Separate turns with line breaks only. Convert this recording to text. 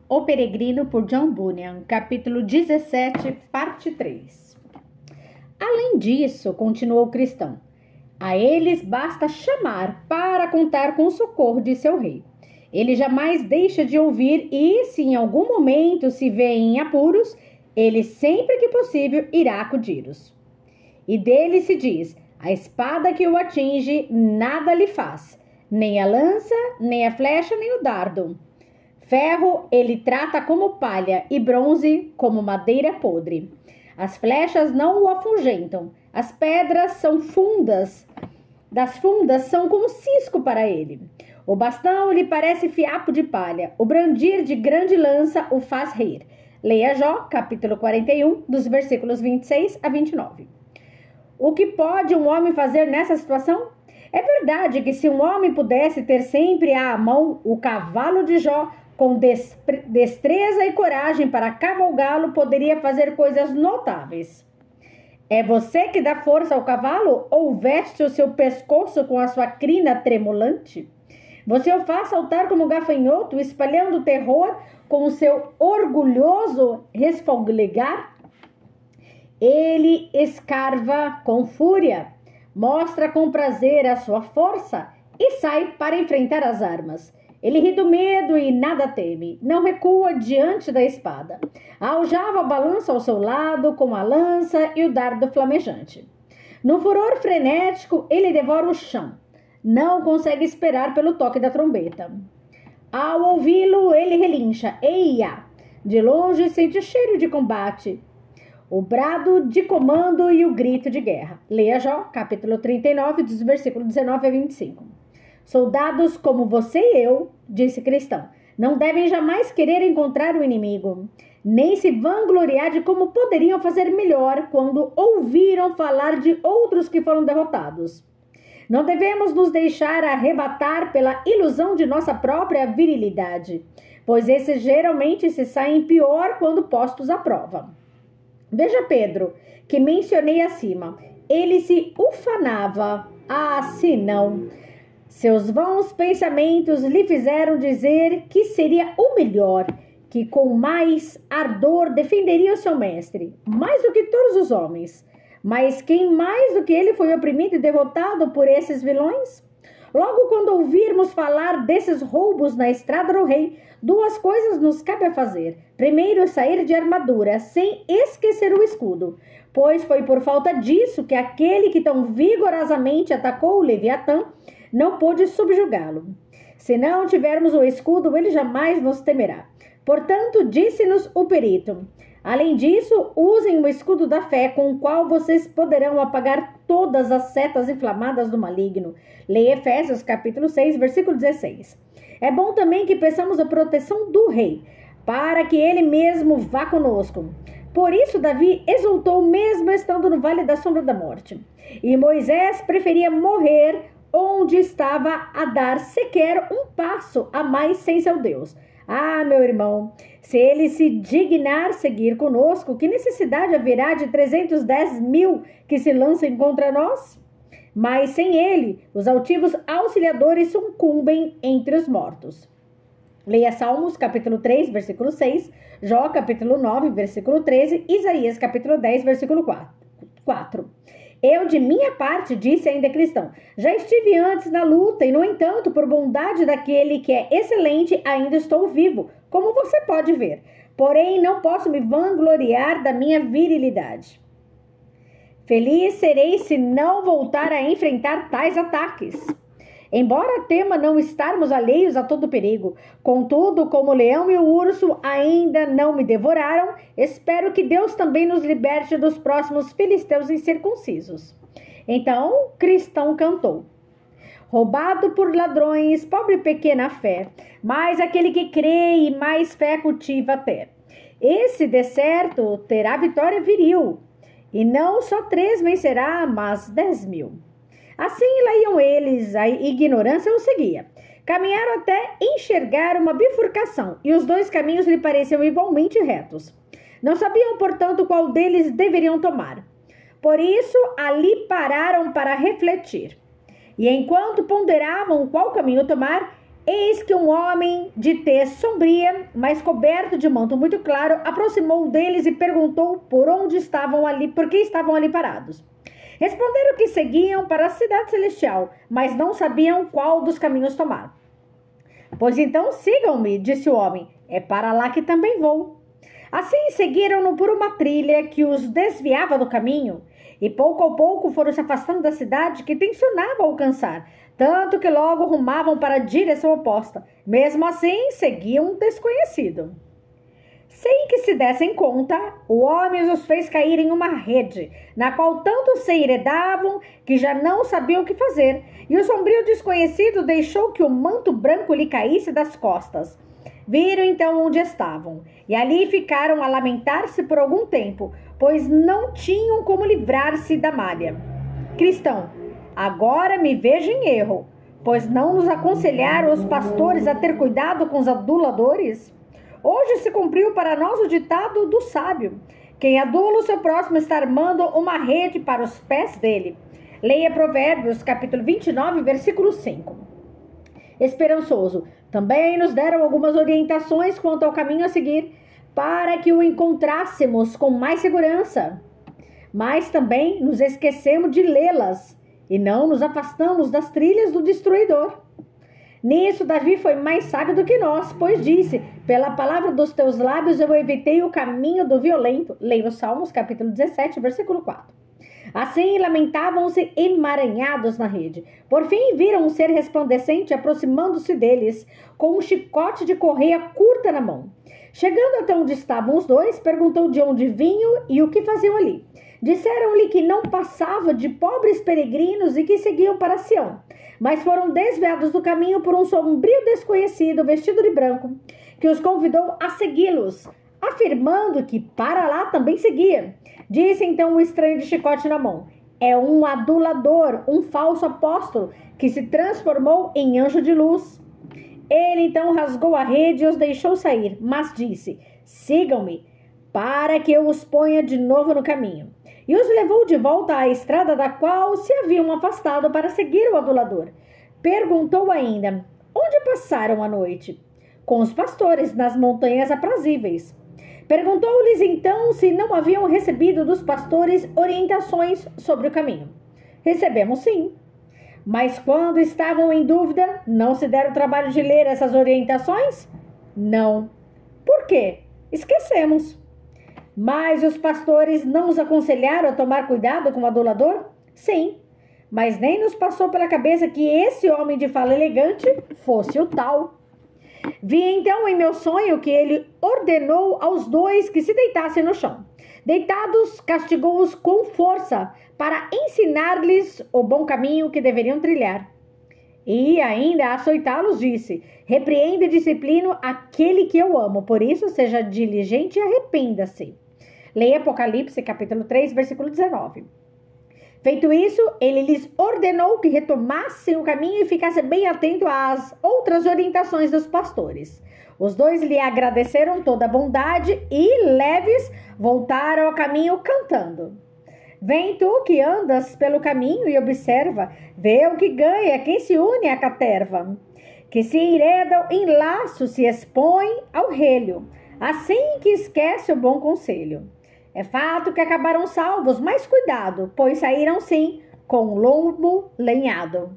O Peregrino, por John Bunyan, capítulo 17, parte 3. Além disso, continuou o cristão, a eles basta chamar para contar com o socorro de seu rei. Ele jamais deixa de ouvir e, se em algum momento se vê em apuros, ele sempre que possível irá acudir-os. E dele se diz, a espada que o atinge nada lhe faz, nem a lança, nem a flecha, nem o dardo. Ferro ele trata como palha e bronze como madeira podre. As flechas não o afugentam, as pedras são fundas, das fundas são como cisco para ele. O bastão lhe parece fiapo de palha, o brandir de grande lança o faz rir. Leia Jó, capítulo 41, dos versículos 26 a 29. O que pode um homem fazer nessa situação? É verdade que se um homem pudesse ter sempre à mão o cavalo de Jó, com destreza e coragem para cavalgá-lo, poderia fazer coisas notáveis. É você que dá força ao cavalo ou veste o seu pescoço com a sua crina tremulante? Você o faz saltar como gafanhoto, espalhando terror com o seu orgulhoso resfolgar? Ele escarva com fúria, mostra com prazer a sua força e sai para enfrentar as armas. Ele ri do medo e nada teme, não recua diante da espada. A aljava balança ao seu lado com a lança e o dardo flamejante. No furor frenético, ele devora o chão. Não consegue esperar pelo toque da trombeta. Ao ouvi-lo, ele relincha. Eia! De longe sente cheiro de combate, o brado de comando e o grito de guerra. Leia Jó, capítulo 39, dos versículos 19 a 25. Soldados como você e eu, disse Cristão, não devem jamais querer encontrar o inimigo, nem se vangloriar de como poderiam fazer melhor quando ouviram falar de outros que foram derrotados. Não devemos nos deixar arrebatar pela ilusão de nossa própria virilidade, pois esses geralmente se saem pior quando postos à prova. Veja Pedro, que mencionei acima. Ele se ufanava. Ah, se não! Seus vãos pensamentos lhe fizeram dizer que seria o melhor, que com mais ardor defenderia o seu mestre, mais do que todos os homens. Mas quem mais do que ele foi oprimido e derrotado por esses vilões? Logo quando ouvirmos falar desses roubos na estrada do rei, duas coisas nos cabe a fazer. Primeiro, sair de armadura, sem esquecer o escudo, pois foi por falta disso que aquele que tão vigorosamente atacou o Leviatã não pôde subjugá-lo. Se não tivermos o escudo, ele jamais nos temerá. Portanto, disse-nos o perito, além disso, usem o escudo da fé, com o qual vocês poderão apagar todas as setas inflamadas do maligno. Leia Efésios, capítulo 6, versículo 16. É bom também que peçamos a proteção do rei, para que ele mesmo vá conosco. Por isso, Davi exultou mesmo estando no vale da sombra da morte. E Moisés preferia morrer onde estava a dar sequer um passo a mais sem seu Deus. Ah, meu irmão, se ele se dignar seguir conosco, que necessidade haverá de 310.000 que se lancem contra nós? Mas sem ele, os altivos auxiliadores sucumbem entre os mortos. Leia Salmos, capítulo 3, versículo 6, Jó, capítulo 9, versículo 13, Isaías, capítulo 10, versículo 4. Eu, de minha parte, disse ainda Cristão, já estive antes na luta e, no entanto, por bondade daquele que é excelente, ainda estou vivo, como você pode ver. Porém, não posso me vangloriar da minha virilidade. Feliz serei se não voltar a enfrentar tais ataques. Embora tema não estarmos alheios a todo perigo, contudo, como o leão e o urso ainda não me devoraram, espero que Deus também nos liberte dos próximos filisteus incircuncisos. Então, Cristão cantou. Roubado por ladrões, pobre pequena fé, mais aquele que crê e mais fé cultiva até. Esse, de certo, terá vitória viril, e não só 3 vencerá, mas 10.000. Assim iam eles, a ignorância os seguia. Caminharam até enxergar uma bifurcação, e os 2 caminhos lhe pareciam igualmente retos. Não sabiam, portanto, qual deles deveriam tomar. Por isso, ali pararam para refletir. E enquanto ponderavam qual caminho tomar, Eis que um homem de tez sombria, mas coberto de manto muito claro, aproximou deles e perguntou por que estavam ali parados. Responderam que seguiam para a cidade celestial, mas não sabiam qual dos caminhos tomar. Pois então sigam-me, disse o homem, é para lá que também vou. Assim seguiram-no por uma trilha que os desviava do caminho, e pouco a pouco foram se afastando da cidade que tencionava alcançar, tanto que logo rumavam para a direção oposta. Mesmo assim, seguiam um desconhecido. Sem que se dessem conta, o homem os fez cair em uma rede, na qual tanto se enredavam que já não sabiam o que fazer, e o sombrio desconhecido deixou que o manto branco lhe caísse das costas. Viram então onde estavam, e ali ficaram a lamentar-se por algum tempo, pois não tinham como livrar-se da malha. Cristão, agora me vejo em erro, pois não nos aconselharam os pastores a ter cuidado com os aduladores? Hoje se cumpriu para nós o ditado do sábio: quem adula o seu próximo está armando uma rede para os pés dele. Leia Provérbios, capítulo 29, versículo 5. Esperançoso, também nos deram algumas orientações quanto ao caminho a seguir, para que o encontrássemos com mais segurança. Mas também nos esquecemos de lê-las e não nos afastamos das trilhas do destruidor. Nisso, Davi foi mais sábio do que nós, pois disse: pela palavra dos teus lábios eu evitei o caminho do violento. Leia os Salmos, capítulo 17, versículo 4. Assim, lamentavam-se emaranhados na rede. Por fim, viram um ser resplandecente aproximando-se deles, com um chicote de correia curta na mão. Chegando até onde estavam os dois, perguntou de onde vinham e o que faziam ali. Disseram-lhe que não passava de pobres peregrinos e que seguiam para Sião, mas foram desviados do caminho por um sombrio desconhecido vestido de branco, que os convidou a segui-los, afirmando que para lá também seguia. Disse então o estranho de chicote na mão: é um adulador, um falso apóstolo, que se transformou em anjo de luz. Ele então rasgou a rede e os deixou sair, mas disse: sigam-me, para que eu os ponha de novo no caminho. E os levou de volta à estrada da qual se haviam afastado para seguir o adulador. Perguntou ainda: onde passaram a noite? Com os pastores, nas montanhas aprazíveis. Perguntou-lhes então se não haviam recebido dos pastores orientações sobre o caminho. Recebemos sim. Mas quando estavam em dúvida, não se deram o trabalho de ler essas orientações? Não. Por quê? Esquecemos. Mas os pastores não nos aconselharam a tomar cuidado com o adulador? Sim. Mas nem nos passou pela cabeça que esse homem de fala elegante fosse o tal. Vi então em meu sonho que ele ordenou aos dois que se deitassem no chão. Deitados, castigou-os com força para ensinar-lhes o bom caminho que deveriam trilhar. E ainda a açoitá-los disse: repreenda e disciplino aquele que eu amo, por isso seja diligente e arrependa-se. Leia Apocalipse, capítulo 3, versículo 19. Feito isso, ele lhes ordenou que retomassem o caminho e ficassem bem atentos às outras orientações dos pastores. Os dois lhe agradeceram toda a bondade e, leves, voltaram ao caminho cantando. Vem tu que andas pelo caminho e observa, vê o que ganha quem se une à caterva, que se enredam em laço, se expõe ao relho, assim que esquece o bom conselho. É fato que acabaram salvos, mas cuidado, pois saíram sim com o lombo lenhado.